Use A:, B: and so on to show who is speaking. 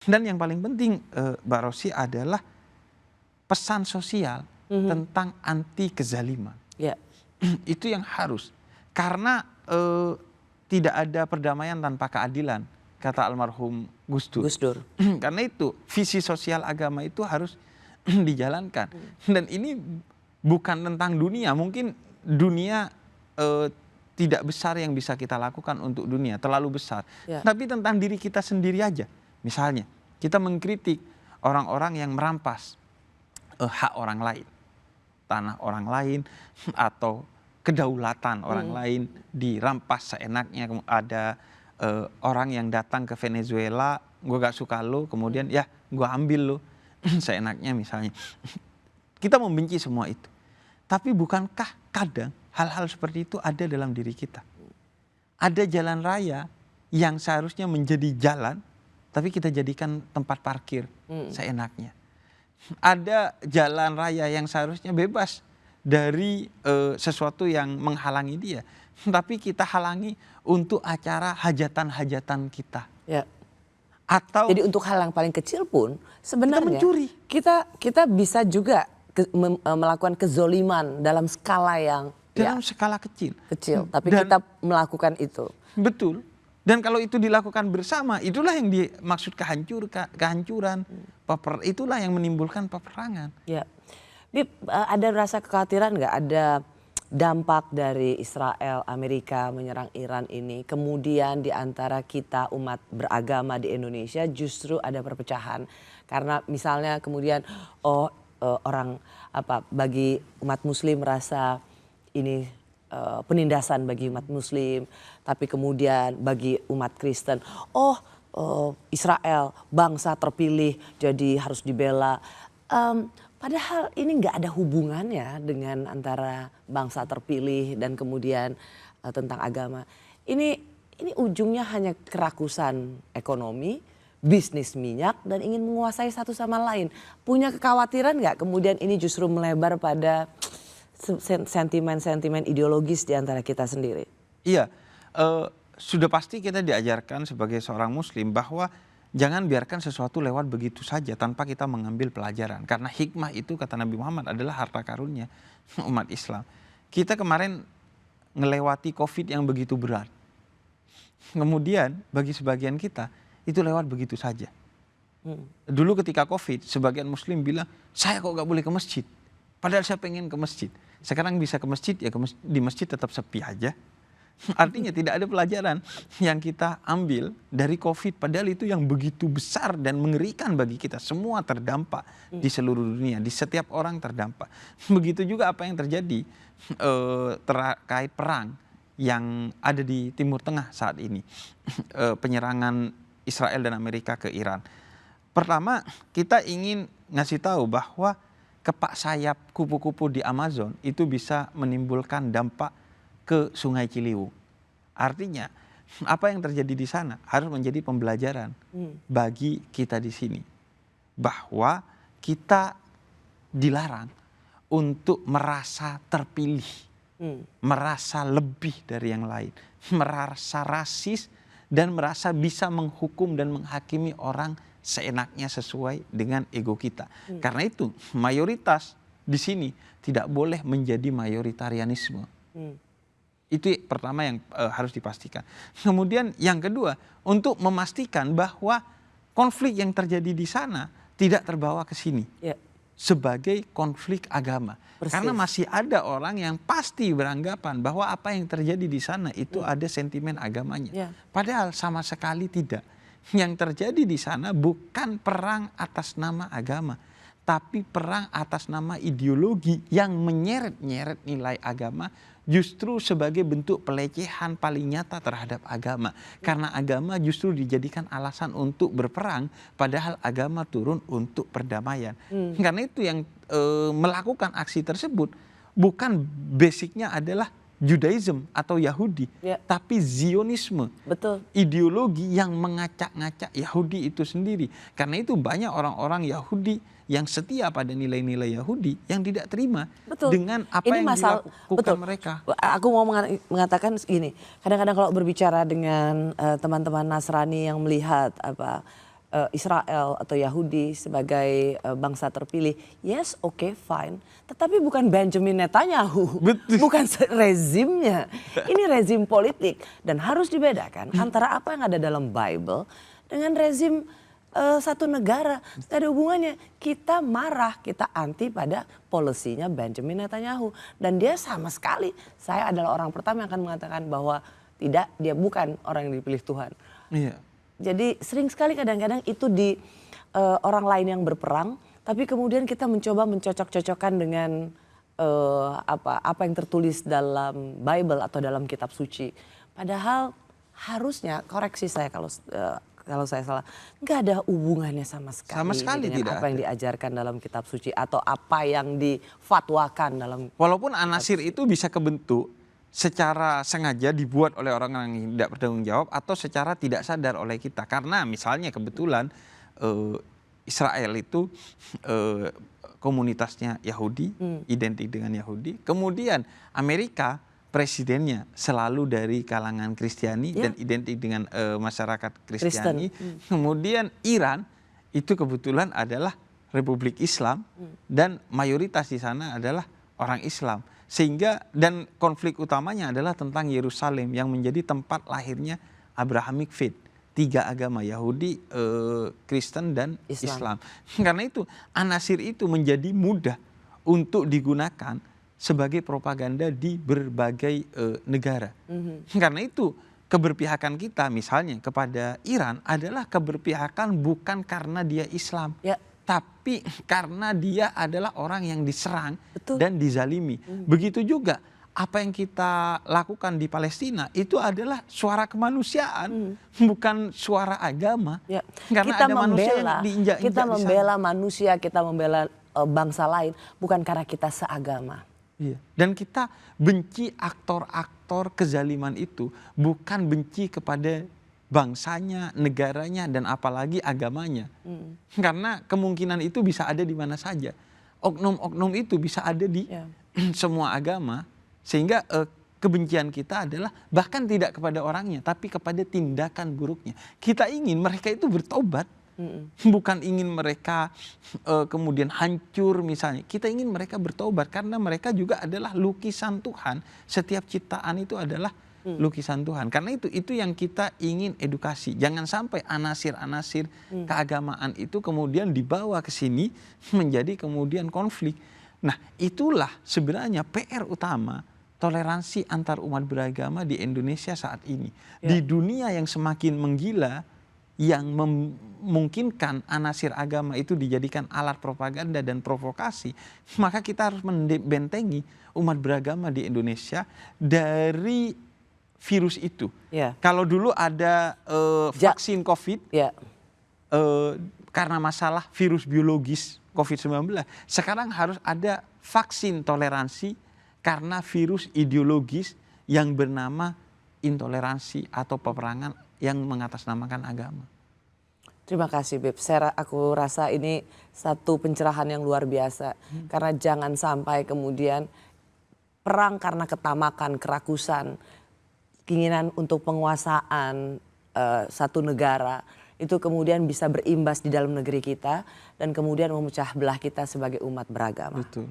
A: Dan yang paling penting Mbak Rosy adalah pesan sosial tentang anti kezaliman.
B: Ya.
A: Itu yang harus. Karena tidak ada perdamaian tanpa keadilan, kata almarhum Gus Dur.
B: Gus Dur.
A: Karena itu visi sosial agama itu harus dijalankan. Dan ini bukan tentang dunia. Mungkin dunia tidak besar yang bisa kita lakukan untuk dunia, terlalu besar.
B: Ya.
A: Tapi tentang diri kita sendiri aja. Misalnya kita mengkritik orang-orang yang merampas hak orang lain, tanah orang lain, atau kedaulatan orang lain dirampas seenaknya. Ada orang yang datang ke Venezuela, gue gak suka lo, kemudian ya gue ambil lo seenaknya misalnya. Kita membenci semua itu. Tapi bukankah kadang hal-hal seperti itu ada dalam diri kita? Ada jalan raya yang seharusnya menjadi jalan, tapi kita jadikan tempat parkir seenaknya. Ada jalan raya yang seharusnya bebas dari sesuatu yang menghalangi dia, tapi kita halangi untuk acara hajatan-hajatan kita.
B: Ya.
A: Atau
B: jadi untuk hal yang paling kecil pun sebenarnya
A: kita mencuri.
B: Kita bisa juga melakukan kezoliman dalam skala yang
A: dalam skala kecil.
B: Tapi kita melakukan itu.
A: Betul. Dan kalau itu dilakukan bersama, itulah yang dimaksud kehancuran. Itulah yang menimbulkan peperangan.
B: Ya. Bib, ada rasa kekhawatiran nggak ada dampak dari Israel, Amerika menyerang Iran ini, kemudian di antara kita umat beragama di Indonesia justru ada perpecahan karena misalnya kemudian bagi umat Muslim merasa ini penindasan bagi umat Muslim, tapi kemudian bagi umat Kristen, Israel bangsa terpilih jadi harus dibela. Padahal ini nggak ada hubungannya dengan antara bangsa terpilih dan kemudian tentang agama. Ini ujungnya hanya kerakusan ekonomi, bisnis minyak dan ingin menguasai satu sama lain. Punya kekhawatiran nggak kemudian ini justru melebar pada sentimen-sentimen ideologis di antara kita sendiri? Iya,
A: sudah pasti kita diajarkan sebagai seorang Muslim bahwa jangan biarkan sesuatu lewat begitu saja tanpa kita mengambil pelajaran. Karena hikmah itu kata Nabi Muhammad adalah harta karunia umat Islam. Kita kemarin ngelewati COVID yang begitu berat. Kemudian bagi sebagian kita itu lewat begitu saja. Dulu ketika COVID sebagian Muslim bilang saya kok gak boleh ke masjid. Padahal saya pengen ke masjid. Sekarang bisa ke masjid ya di masjid tetap sepi aja. Artinya tidak ada pelajaran yang kita ambil dari COVID. Padahal itu yang begitu besar dan mengerikan bagi kita. Semua terdampak di seluruh dunia. Di setiap orang terdampak. Begitu juga apa yang terjadi terkait perang yang ada di Timur Tengah saat ini. Penyerangan Israel dan Amerika ke Iran. Pertama kita ingin ngasih tahu bahwa kepak sayap kupu-kupu di Amazon itu bisa menimbulkan dampak ke Sungai Ciliwung. Artinya apa yang terjadi di sana harus menjadi pembelajaran bagi kita di sini. Bahwa kita dilarang untuk merasa terpilih. Merasa lebih dari yang lain. Merasa rasis dan merasa bisa menghukum dan menghakimi orang seenaknya sesuai dengan ego kita. Karena itu mayoritas di sini tidak boleh menjadi mayoritarianisme. Itu pertama yang harus dipastikan. Kemudian yang kedua, untuk memastikan bahwa konflik yang terjadi di sana tidak terbawa ke sini. Ya. Sebagai konflik agama. Persis. Karena masih ada orang yang pasti beranggapan bahwa apa yang terjadi di sana itu ada sentimen agamanya. Ya. Padahal sama sekali tidak. Yang terjadi di sana bukan perang atas nama agama, tapi perang atas nama ideologi yang menyeret-nyeret nilai agama justru sebagai bentuk pelecehan paling nyata terhadap agama. Karena agama justru dijadikan alasan untuk berperang, padahal agama turun untuk perdamaian. Karena itu yang melakukan aksi tersebut bukan basicnya adalah Judaism atau Yahudi, tapi Zionisme. Betul. Ideologi yang mengacak-ngacak Yahudi itu sendiri. Karena itu banyak orang-orang Yahudi yang setia pada nilai-nilai Yahudi yang tidak terima dengan apa yang dilakukan mereka.
B: Aku mau mengatakan gini, kadang-kadang kalau berbicara dengan teman-teman Nasrani yang melihat Israel atau Yahudi sebagai bangsa terpilih, yes, oke, fine. Tetapi bukan Benjamin Netanyahu,
A: Betul.
B: bukan rezimnya. Ini rezim politik dan harus dibedakan antara apa yang ada dalam Bible dengan rezim satu negara. Tidak ada hubungannya. Kita marah, kita anti pada polisinya Benjamin Netanyahu. Dan dia sama sekali, saya adalah orang pertama yang akan mengatakan bahwa tidak, dia bukan orang yang dipilih Tuhan.
A: Iya.
B: Jadi sering sekali kadang-kadang itu di orang lain yang berperang, tapi kemudian kita mencoba mencocok-cocokkan dengan apa yang tertulis dalam Bible atau dalam kitab suci. Padahal harusnya, koreksi saya kalau saya salah, nggak ada hubungannya sama sekali,
A: Sama sekali
B: dengan
A: tidak
B: apa yang
A: ada.
B: diajarkan dalam kitab suci atau apa yang difatwakan dalam.
A: Walaupun anasir itu bisa kebentuk secara sengaja dibuat oleh orang yang tidak bertanggung jawab atau secara tidak sadar oleh kita. Karena misalnya kebetulan Israel itu komunitasnya Yahudi, identik dengan Yahudi. Kemudian Amerika presidennya selalu dari kalangan Kristiani dan identik dengan masyarakat Kristiani. Kemudian Iran itu kebetulan adalah Republik Islam dan mayoritas di sana adalah orang Islam. Sehingga dan konflik utamanya adalah tentang Yerusalem yang menjadi tempat lahirnya Abrahamic Faith. 3 agama, Yahudi, Kristen dan Islam. Karena itu anasir itu menjadi mudah untuk digunakan sebagai propaganda di berbagai negara. Karena itu keberpihakan kita misalnya kepada Iran adalah keberpihakan bukan karena dia Islam.
B: Ya.
A: Tapi karena dia adalah orang yang diserang
B: Betul.
A: dan dizalimi. Begitu juga apa yang kita lakukan di Palestina itu adalah suara kemanusiaan, bukan suara agama.
B: Ya.
A: Karena
B: Kita
A: ada manusia yang
B: membela,
A: diinjak-injak
B: kita
A: di sana.
B: membela manusia, kita membela bangsa lain, bukan karena kita seagama.
A: Iya. Dan kita benci aktor-aktor kezaliman itu, bukan benci kepada bangsanya, negaranya, dan apalagi agamanya. Karena kemungkinan itu bisa ada di mana saja. Oknum-oknum itu bisa ada di semua agama. Sehingga kebencian kita adalah bahkan tidak kepada orangnya, tapi kepada tindakan buruknya. Kita ingin mereka itu bertobat. Bukan ingin mereka kemudian hancur misalnya. Kita ingin mereka bertobat karena mereka juga adalah lukisan Tuhan. Setiap ciptaan itu adalah lukisan Tuhan. Karena itu yang kita ingin edukasi. Jangan sampai anasir-anasir keagamaan itu kemudian dibawa ke sini menjadi kemudian konflik. Nah, itulah sebenarnya PR utama toleransi antar umat beragama di Indonesia saat ini. Di dunia yang semakin menggila, yang memungkinkan anasir agama itu dijadikan alat propaganda dan provokasi, maka kita harus membentengi umat beragama di Indonesia dari virus itu. Kalau dulu ada vaksin COVID karena masalah virus biologis COVID-19, sekarang harus ada vaksin toleransi karena virus ideologis yang bernama intoleransi atau peperangan yang mengatasnamakan agama.
B: Terima kasih, Beb. Aku rasa ini satu pencerahan yang luar biasa. Karena jangan sampai kemudian perang karena ketamakan, kerakusan, keinginan untuk penguasaan satu negara itu kemudian bisa berimbas di dalam negeri kita dan kemudian memecah belah kita sebagai umat beragama.
A: Betul.